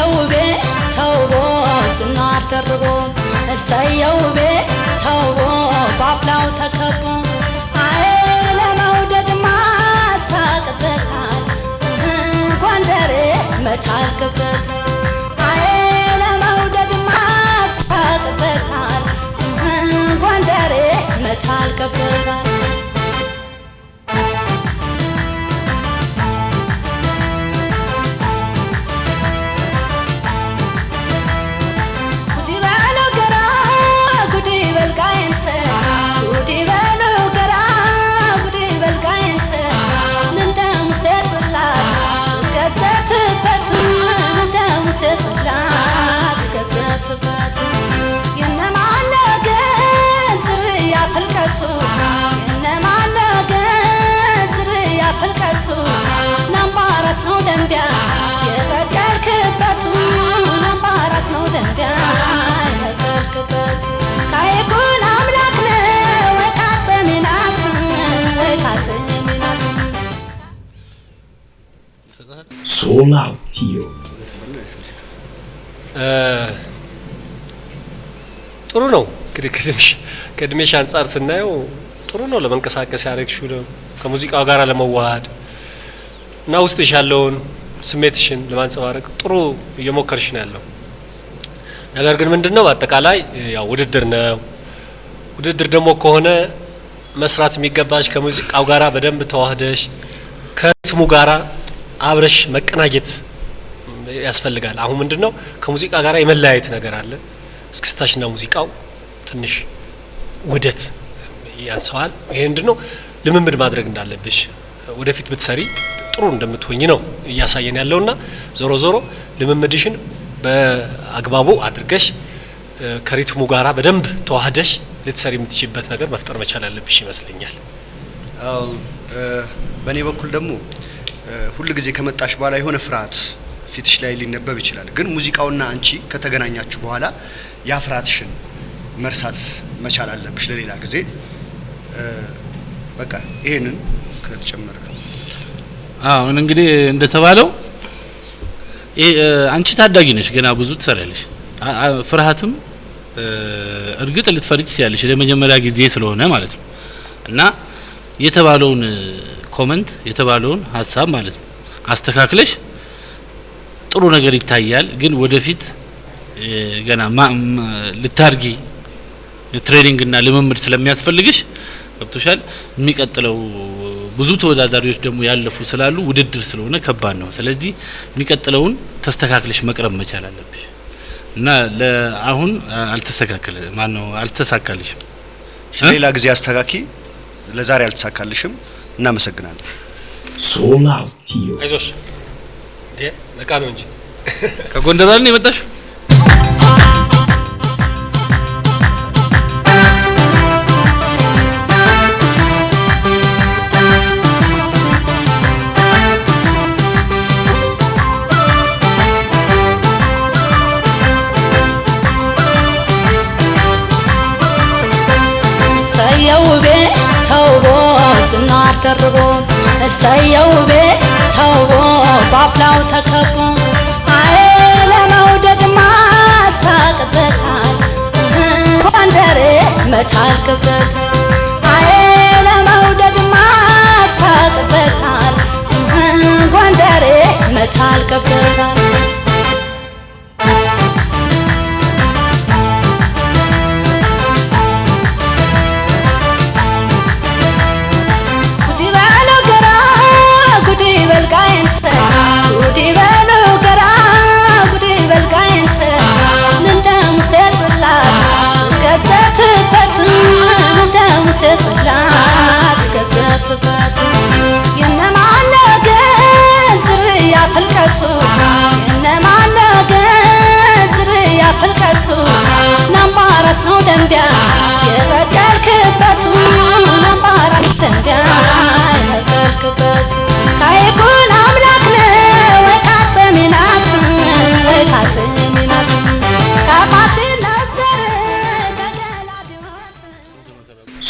እሰየው ቤት ተውቦ ዝናር ደርቦ እሰየው ቤት ተውቦ ባፍላው ተከቦ አይ ለመውደድ ማሳቅበታል ጎንደሬ መቻልክበታል አይ ለመውደድ ማሳቅበታል ጎንደሬ መቻልክበታል ናምባራስ ነው ደንቢያ የበቀልክበቱ ናምባራስ ነው ደንቢያ የበቀልክበቱ ካይኩን አምላክ ነው ወይ ካሰሚናስ ወይ ካሰሚናስ ሶላቲዮ ጥሩ ነው እንግዲህ ከድሜሽ አንጻር ስናየው ጥሩ ነው ለመንቀሳቀስ ያረግሽው ነው ከሙዚቃው ጋር ለመዋሃድ እና ውስጥሽ ያለውን ስሜትሽን ለማንጸባረቅ ጥሩ እየሞከርሽ ነው ያለው ነገር ግን ምንድነው በአጠቃላይ ያው ውድድር ነው ውድድር ደግሞ ከሆነ መስራት የሚገባሽ ከሙዚቃው ጋራ በደንብ ተዋህደሽ ከሪትሙ ጋራ አብረሽ መቀናጀት ያስፈልጋል አሁን ምንድነው ከሙዚቃ ጋራ የመለያየት ነገር አለ እስክስታሽና ሙዚቃው ትንሽ ውደት ያንሰዋል ይሄ ምንድነው ልምምድ ማድረግ እንዳለብሽ ወደፊት ብትሰሪ ጥሩ እንደምትሆኚ ነው እያሳየን ያለውና ዞሮ ዞሮ ልምምድሽን በአግባቡ አድርገሽ ከሪትሙ ጋራ በደንብ ተዋህደሽ ልትሰሪ የምትችይበት ነገር መፍጠር መቻል አለብሽ ይመስለኛል አው በኔ በኩል ደግሞ ሁሉ ጊዜ ከመጣሽ በኋላ የሆነ ፍርሃት ፊትሽ ላይ ሊነበብ ይችላል ግን ሙዚቃውና አንቺ ከተገናኛችሁ በኋላ ያ ፍርሃትሽን መርሳት መቻል አለብሽ ለሌላ ጊዜ በቃ ይሄንን ከተጨመረ አሁን እንግዲህ እንደተባለው አንቺ ታዳጊ ነሽ ገና ብዙ ትሰራለሽ ፍርሃትም እርግጥ ልትፈርጅ ያለሽ ለመጀመሪያ ጊዜ ስለሆነ ማለት ነው እና የተባለውን ኮሜንት የተባለውን ሐሳብ ማለት ነው አስተካክለሽ ጥሩ ነገር ይታያል ግን ወደፊት ገና ልታርጊ ትሬኒንግ እና ልምምድ ስለሚያስፈልግሽ ገብቶሻል የሚቀጥለው ብዙ ተወዳዳሪዎች ደግሞ ያለፉ ስላሉ ውድድር ስለሆነ ከባድ ነው ስለዚህ የሚቀጥለውን ተስተካክለሽ መቅረብ መቻል አለብሽ እና ለአሁን አልተሳካልሽም ሌላ ጊዜ አስተካኪ ለዛሬ አልተሳካልሽም እናመሰግናለን ሶላቲዮ አይዞሽ ለካ ነው እንጂ ከጎንደር አይደል የመጣሽው እሰየው ቤት ተውቦ ዝናር ደርቦ እሰየው ቤት ተውቦ ባፍላው ተከቦ አይ ለመውደድ ማሳቅበታል ጎንደሬ መቻልክበታል አይ ለመውደድ ማሳቅበታል ጎንደሬ መቻልክበታል ናምባራስ ነው ደንቢያ የበቀልክበቱ ናምባራስ ደንቢያ የበቀልክበቱ ካይኩን አምላክ ነው ወይ ካሰሚናስ ወይ ካሰሚናስ ካፋሲል ነዘር ከገላዲዮስ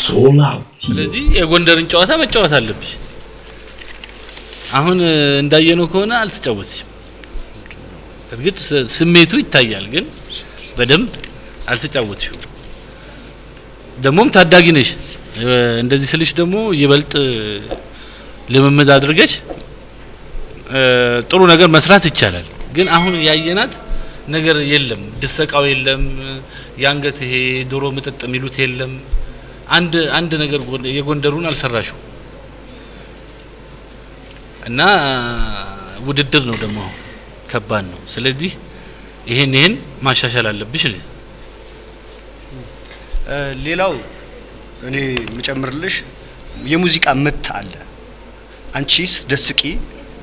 ሶላቲዮ ስለዚህ የጎንደርን ጨዋታ መጫወት አለብሽ አሁን እንዳየነው ከሆነ አልተጫወትሽም። እርግጥ ስሜቱ ይታያል፣ ግን በደንብ አልተጫወትሽው። ደሞም ታዳጊ ነሽ። እንደዚህ ስልሽ ደግሞ ይበልጥ ልምምድ አድርገሽ ጥሩ ነገር መስራት ይቻላል። ግን አሁን ያየናት ነገር የለም፣ ድሰቃው የለም፣ ያንገት ይሄ ዶሮ ምጥጥ የሚሉት የለም። አንድ ነገር የጎንደሩን አልሰራሽው እና ውድድር ነው ደግሞ ከባድ ነው። ስለዚህ ይሄን ማሻሻል አለብሽ። ሌላው እኔ የምጨምርልሽ የሙዚቃ ምት አለ። አንቺስ ደስቂ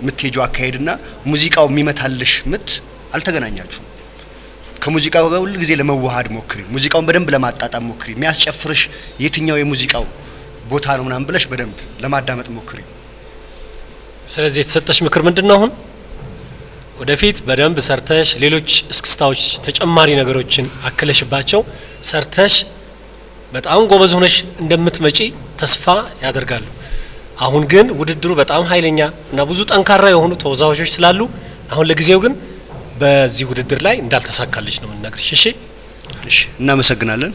ምትሄጁ አካሄድና ሙዚቃው የሚመታልሽ ምት አልተገናኛችሁም። ከሙዚቃው ጋር ሁሉ ጊዜ ለመዋሃድ ሞክሪ። ሙዚቃውን በደንብ ለማጣጣም ሞክሪ። የሚያስጨፍርሽ የትኛው የሙዚቃው ቦታ ነው ምናምን ብለሽ በደንብ ለማዳመጥ ሞክሪ። ስለዚህ የተሰጠሽ ምክር ምንድነው? አሁን ወደፊት በደንብ ሰርተሽ ሌሎች እስክስታዎች ተጨማሪ ነገሮችን አክለሽባቸው ሰርተሽ በጣም ጎበዝ ሆነሽ እንደምትመጪ ተስፋ ያደርጋሉ። አሁን ግን ውድድሩ በጣም ኃይለኛ እና ብዙ ጠንካራ የሆኑ ተወዛዋዦች ስላሉ አሁን ለጊዜው ግን በዚህ ውድድር ላይ እንዳልተሳካልሽ ነው የምንነግርሽ። እሺ፣ እናመሰግናለን።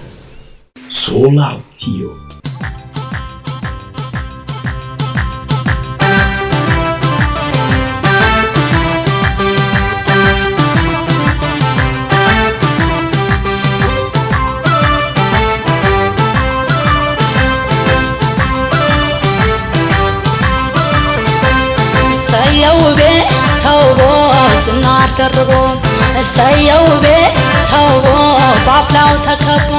Solatio. ሰየውቤ ተውቦ ስናደርቦ ሰየውቤ ተውቦ ባፍላው ተከቦ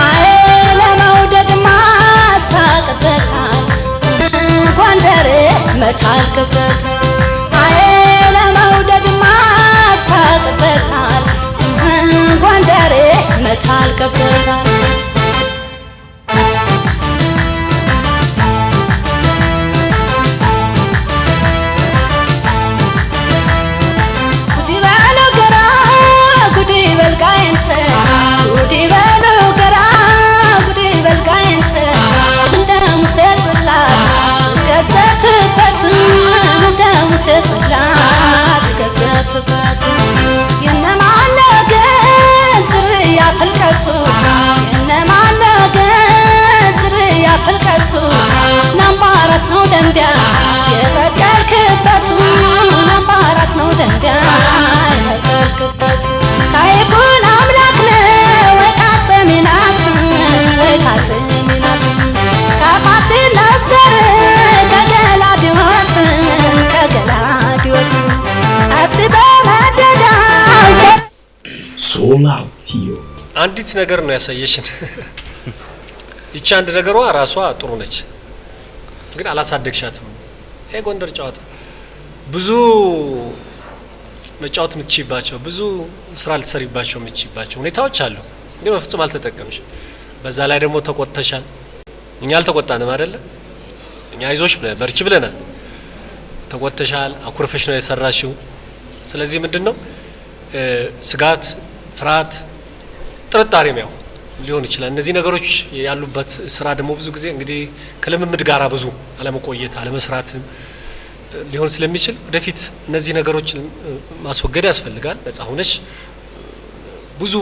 አይ ለመውደድ ማሳቅበታል ጎንደሬ መቻልክበት አይ ለመውደድ ማሳቅበታል ጎንደሬ መቻልክበታል ናምባራስ ነው ደንቢያ የበቀልክበቱ ናምባራስ ነው ደንቢያ የበቀልክበቱ ታይኩን አምላክ ነው ወቃሰ ሚናስ ወቃሰ ሚናስ ከፋሲል ነስር ከገላዲዮስ አስበ መደዳው Solatio. አንዲት ነገር ነው ያሳየሽን። ይቺ አንድ ነገሯ ራሷ ጥሩ ነች፣ ግን አላሳደግሻትም። ይሄ ጎንደር ጨዋታ ብዙ መጫወት የምትችይባቸው ብዙ ስራ ልትሰሪባቸው የምትችይባቸው ሁኔታዎች አሉ፣ ግን በፍጹም አልተጠቀምሽ። በዛ ላይ ደግሞ ተቆጥተሻል። እኛ አልተቆጣንም አይደለ? እኛ አይዞሽ በርቺ ብለናል። ተቆጥተሻል፣ አኩርፈሽ ነው የሰራሽው። ስለዚህ ምንድነው ስጋት፣ ፍርሃት፣ ጥርጣሬም ያው ሊሆን ይችላል። እነዚህ ነገሮች ያሉበት ስራ ደግሞ ብዙ ጊዜ እንግዲህ ከልምምድ ጋራ ብዙ አለመቆየት አለመስራት ሊሆን ስለሚችል ወደፊት እነዚህ ነገሮች ማስወገድ ያስፈልጋል። ነፃ ሆነሽ ብዙ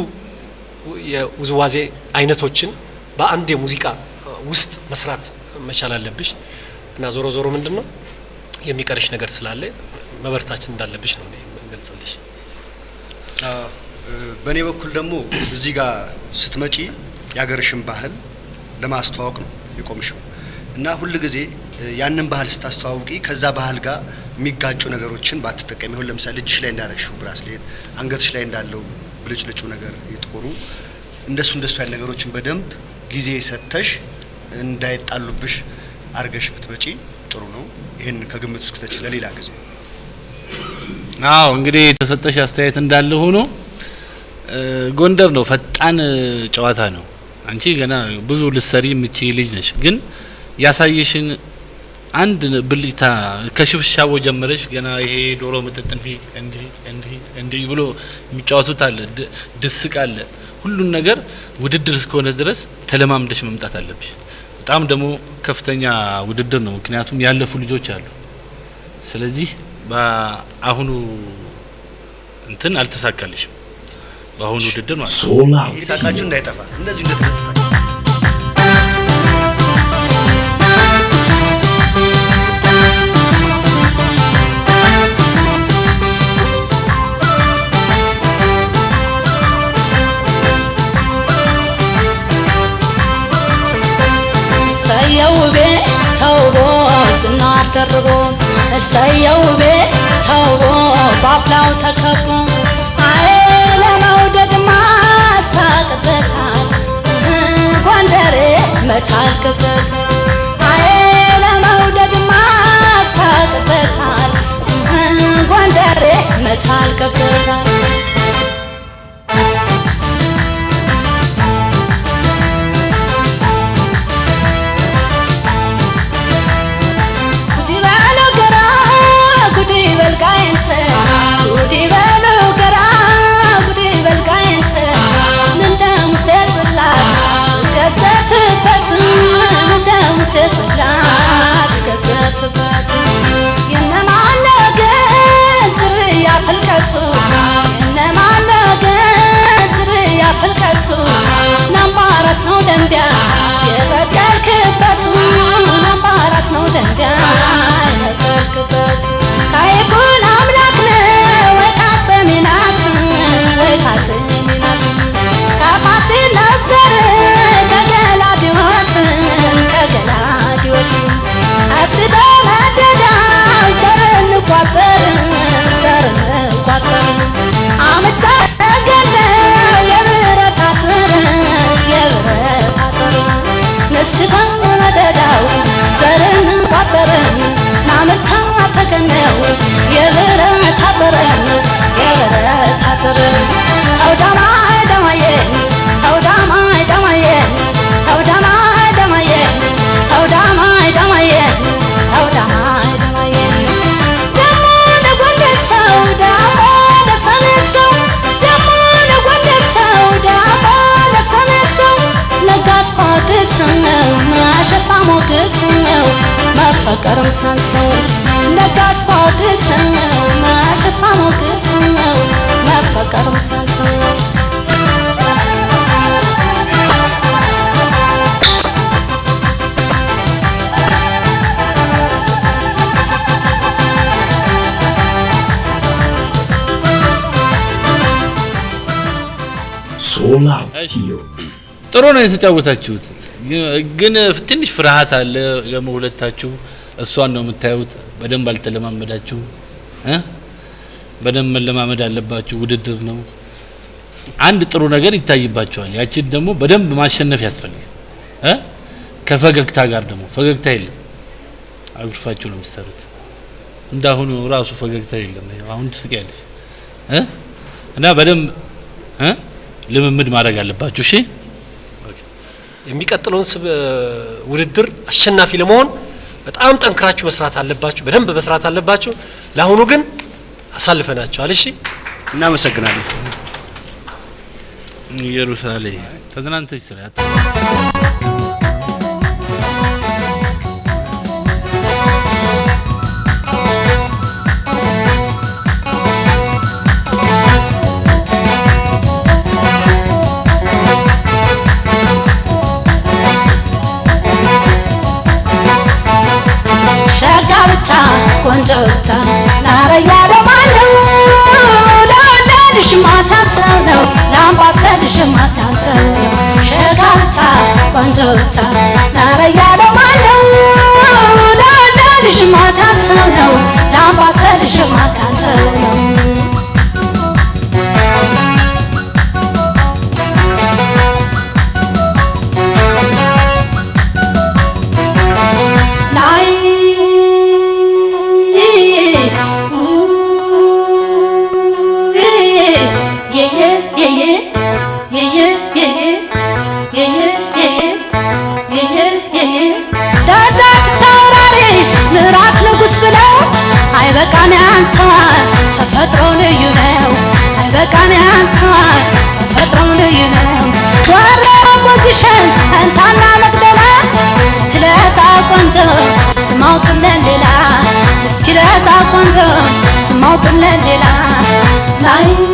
የውዝዋዜ አይነቶችን በአንድ የሙዚቃ ውስጥ መስራት መቻል አለብሽ እና ዞሮ ዞሮ ምንድነው የሚቀርሽ ነገር ስላለ መበርታችን እንዳለብሽ ነው የምገልጽልሽ። በእኔ በኩል ደግሞ እዚህ ጋር ስትመጪ ያገርሽን ባህል ለማስተዋወቅ ነው የቆምሽው እና ሁል ጊዜ ያንን ባህል ስታስተዋውቂ ከዛ ባህል ጋር የሚጋጩ ነገሮችን ባትጠቀሚ። አሁን ለምሳሌ እጅሽ ላይ እንዳረግሽው ብራስሌት፣ አንገትሽ ላይ እንዳለው ብልጭልጩ ነገር ይጥቁሩ እንደሱ አይነት ነገሮችን በደንብ ጊዜ ሰጥተሽ እንዳይጣሉብሽ አርገሽ ብትመጪ ጥሩ ነው። ይሄን ከግምት ውስጥ ከተች ለሌላ ጊዜ። አዎ እንግዲህ የተሰጠሽ አስተያየት እንዳለ ሆኖ ጎንደር ነው ፈጣን ጨዋታ ነው። አንቺ ገና ብዙ ልትሰሪ የምትችይ ልጅ ነሽ። ግን ያሳየሽን አንድ ብልጭታ ከሽብሻቦ ጀመረሽ ገና ይሄ ዶሮ ምጥጥ እንዲህ ብሎ የሚጫወቱት አለ፣ ድስቅ አለ። ሁሉን ነገር ውድድር እስከሆነ ድረስ ተለማምደሽ መምጣት አለብሽ። በጣም ደግሞ ከፍተኛ ውድድር ነው፣ ምክንያቱም ያለፉ ልጆች አሉ። ስለዚህ በአሁኑ እንትን አልተሳካልሽም በአሁኑ ውድድር ማለት ይሳቃችሁ እንዳይጠፋ እንደዚህ እንደተደሰታችሁ ሰየውቤ ተውቦ ስናደርቦ ሰየውቤ ተውቦ ባፍላው ተከቦ አይ ለመውደድ ማሳቅበታል ጎንደሬ መቻልክበት አይ ለመውደድ ማሳቅበታል ጎንደሬ መቻልክበታል ናምባራስ ነው ደንቢያ የበቀልክበቱ ናምባራስ ነው ደንቢያ የበቀልክበቱ ካይኩን አምላክ ነው ወይ ካሰሚናስ ወይ ካሰሚናስ ካፋሲል ነዘር ከገላዲዮስ አስበ መደዳው ዘርን ቋጠር አመታ ገለ የብረት አጥር ነስፈን መደዳው ዘርን ቋጠር ናመታ ተገነው የብረት አጥር አውዳማ ደማዬ አውዳማ ደማዬ አውዳማ ደማዬ አውዳማ ደማዬ አውዳማ ደማዬ ደሞ ለጎንደር ሰው ደሞ ለሰሜን ሰው ደሞ ለጎንደር ሰው ደሞ ለሰሜን ሰው ነጋስ ፋድስ ነው ማሸስ ሞገስ ነው መፈቀርም ሰንሰው ነጋስ ፋድስ ነው ማሸስ ሞገስ ነው መፈቀርም ሰንሰው ሶላቲዮ ጥሩ ነው የተጫወታችሁት ግን ትንሽ ፍርሃት አለ ለሁለታችሁ እሷን ነው የምታዩት በደንብ አልተለማመዳችሁ በደንብ መለማመድ አለባችሁ ውድድር ነው አንድ ጥሩ ነገር ይታይባችኋል ያቺን ደግሞ በደንብ ማሸነፍ ያስፈልጋል ከፈገግታ ጋር ደግሞ ፈገግታ የለም አግርፋችሁ ነው የምትሰሩት እንዳሁኑ ራሱ ፈገግታ የለም አሁን ትስቂያለሽ እና በደንብ ልምምድ ማድረግ አለባችሁ እሺ የሚቀጥለውን ውድድር አሸናፊ ለመሆን በጣም ጠንክራችሁ መስራት አለባችሁ በደንብ መስራት አለባችሁ ለአሁኑ ግን አሳልፈናችኋል እሺ እናመሰግናለን ኢየሩሳሌም ተዝናንተሽ ስራት ቆንጆታ ናረያ ለማለው ለወለድሽ ማሳሰብ ነው ለአምባሰልሽ ማሳሰብ ነው ሸጋታ ቆንጆታ ናረያ ለማለው ለወለድሽ ማሳሰብ ነው ለአምባሰልሽ ማሳሰብ ነው አይበቃም ያንሰዋል ተፈጥሮ ልዩ ነው አይበቃም ያንሰዋል ተፈጥሮ ልዩ ነው ወረራ ወግሸን እንታና መቅደላ እስኪለዛ ቆንጆ ስማውጥለን ሌላ እስኪለዛ ቆንጆ ስማውጥለን ሌላ ላይ